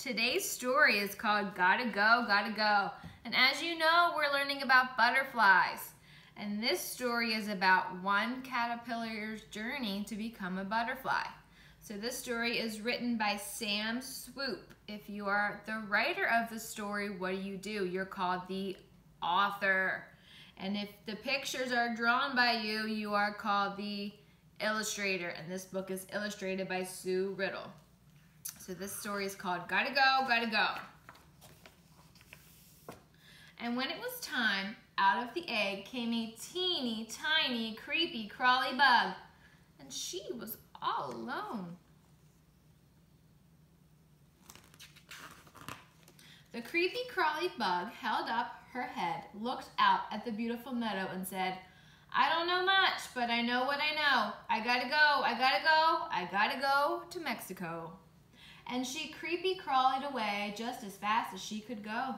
Today's story is called Gotta Go, Gotta Go. And as you know, we're learning about butterflies. And this story is about one caterpillar's journey to become a butterfly. So this story is written by Swope. If you are the writer of the story, what do? You're called the author. And if the pictures are drawn by you, you are called the illustrator. And this book is illustrated by Sue Riddle. So this story is called Gotta Go, Gotta Go. And when it was time, out of the egg came a teeny tiny creepy crawly bug. And she was all alone. The creepy crawly bug held up her head, looked out at the beautiful meadow and said, I don't know much, but I know what I know. I gotta go, I gotta go, I gotta go to Mexico. And she creepy crawled away just as fast as she could go.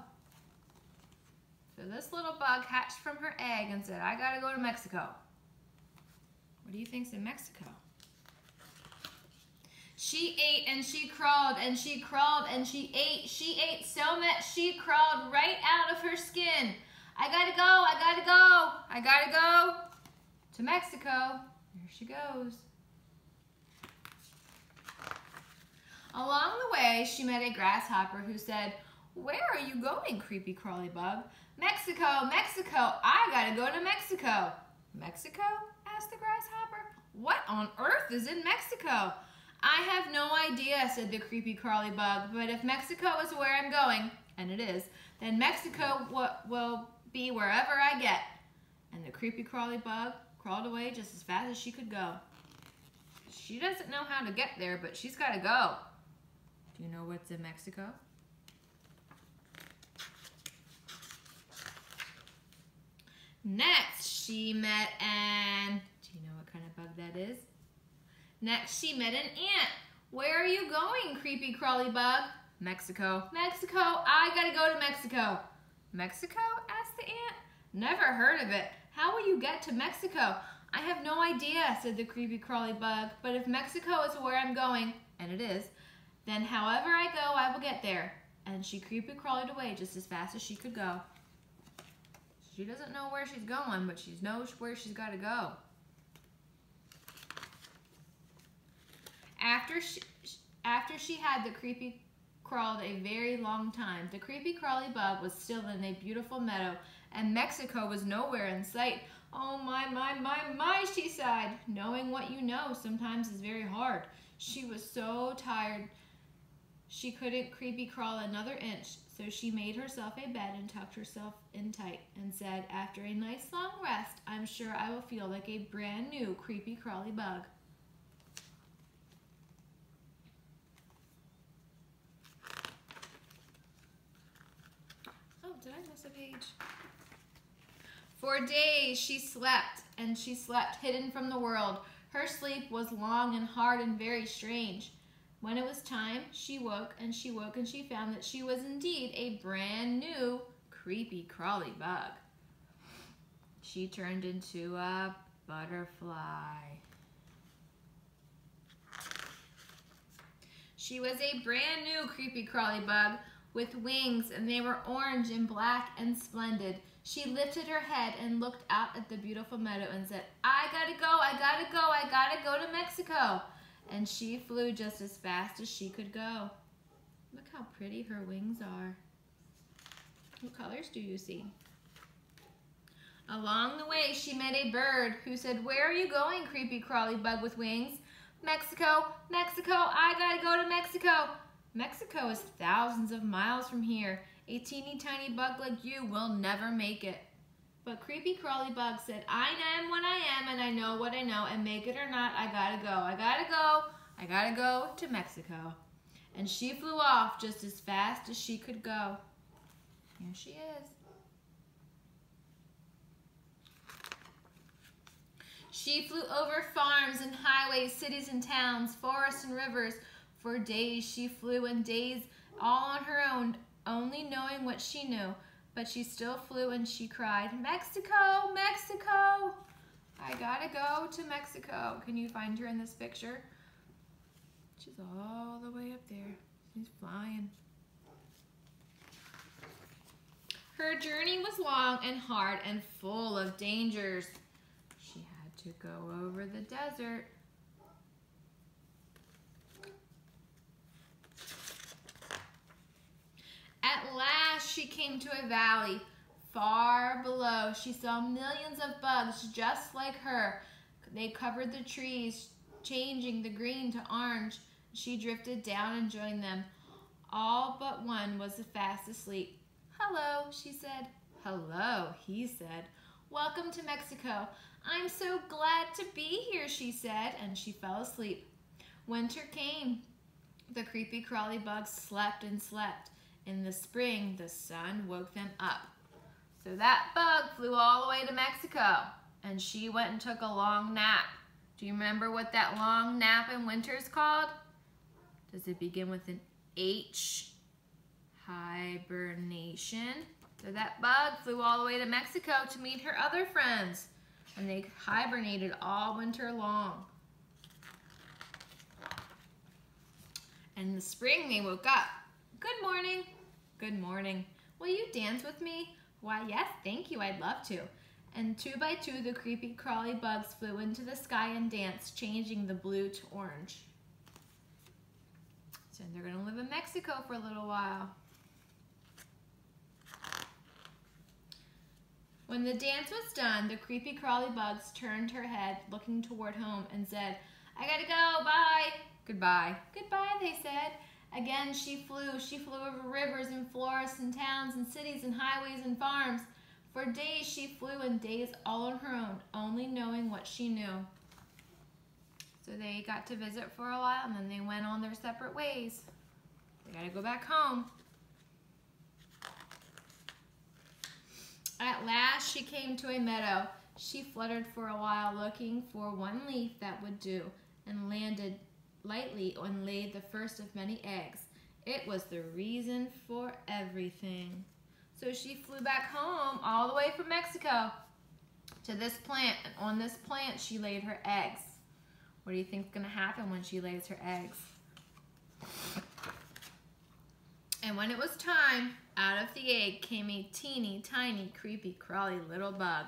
So this little bug hatched from her egg and said, I gotta go to Mexico. What do you think's in Mexico? She ate and she crawled and she crawled and she ate. She ate so much she crawled right out of her skin. I gotta go, I gotta go, I gotta go to Mexico. There she goes. Along the way, she met a grasshopper who said, Where are you going, creepy crawly bug? Mexico, Mexico, I gotta go to Mexico. Mexico? Asked the grasshopper. What on earth is in Mexico? I have no idea, said the creepy crawly bug, but if Mexico is where I'm going, and it is, then Mexico will be wherever I get. And the creepy crawly bug crawled away just as fast as she could go. She doesn't know how to get there, but she's gotta go. Do you know what's in Mexico? Next, she met an... Do you know what kind of bug that is? Next, she met an ant. Where are you going, creepy crawly bug? Mexico. Mexico, I gotta go to Mexico. Mexico? Asked the ant. Never heard of it. How will you get to Mexico? I have no idea, said the creepy crawly bug, but if Mexico is where I'm going, and it is, then however I go, I will get there. And she creepy crawled away just as fast as she could go. She doesn't know where she's going, but she knows where she's got to go. After she had the creepy crawled a very long time, the creepy crawly bug was still in a beautiful meadow, and Mexico was nowhere in sight. Oh my, she sighed. Knowing what you know sometimes is very hard. She was so tired she couldn't creepy crawl another inch, so she made herself a bed and tucked herself in tight and said, after a nice long rest, I'm sure I will feel like a brand new creepy crawly bug. Oh, did I miss a page? For days she slept, and she slept hidden from the world. Her sleep was long and hard and very strange. When it was time, she woke and she found that she was indeed a brand new creepy crawly bug. She turned into a butterfly. She was a brand new creepy crawly bug with wings, and they were orange and black and splendid. She lifted her head and looked out at the beautiful meadow and said, I gotta go, I gotta go, I gotta go to Mexico. And she flew just as fast as she could go. Look how pretty her wings are. What colors do you see? Along the way, she met a bird who said, Where are you going, creepy crawly bug with wings? Mexico, Mexico, I gotta go to Mexico. Mexico is thousands of miles from here. A teeny tiny bug like you will never make it. But creepy crawly bug said, I am what I am and I know what I know, and make it or not, I gotta go. I gotta go. I gotta go to Mexico. And she flew off just as fast as she could go. Here she is. She flew over farms and highways, cities and towns, forests and rivers. For days she flew, and days all on her own, only knowing what she knew. But she still flew and she cried, Mexico, Mexico, I gotta go to Mexico. Can you find her in this picture? She's all the way up there. She's flying. Her journey was long and hard and full of dangers. She had to go over the desert. At last, she came to a valley. Far below, she saw millions of bugs just like her. They covered the trees, changing the green to orange. She drifted down and joined them. All but one was fast asleep. "Hello," she said. "Hello," he said. "Welcome to Mexico." "I'm so glad to be here," she said, and she fell asleep. Winter came. The creepy crawly bugs slept and slept. In the spring, the sun woke them up. So that bug flew all the way to Mexico, and she went and took a long nap. Do you remember what that long nap in winter is called? Does it begin with an H? Hibernation. So that bug flew all the way to Mexico to meet her other friends, and they hibernated all winter long. And in the spring, they woke up. "Good morning." "Good morning. Will you dance with me?" "Why, yes, thank you, I'd love to." And two by two, the creepy crawly bugs flew into the sky and danced, changing the blue to orange. So they're going to live in Mexico for a little while. When the dance was done, the creepy crawly bugs turned her head, looking toward home, and said, "I gotta go, bye." "Goodbye." "Goodbye," they said. Again she flew. She flew over rivers and forests and towns and cities and highways and farms. For days she flew, and days all on her own, only knowing what she knew. So they got to visit for a while, and then they went on their separate ways. They got to go back home. At last she came to a meadow. She fluttered for a while, looking for one leaf that would do, and landed lightly and laid the first of many eggs. It was the reason for everything. So she flew back home all the way from Mexico to this plant, and on this plant she laid her eggs. What do you think is going to happen when she lays her eggs? And when it was time, out of the egg came a teeny tiny creepy crawly little bug.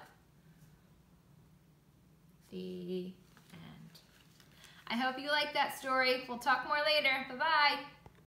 The end. I hope you liked that story. We'll talk more later. Bye-bye.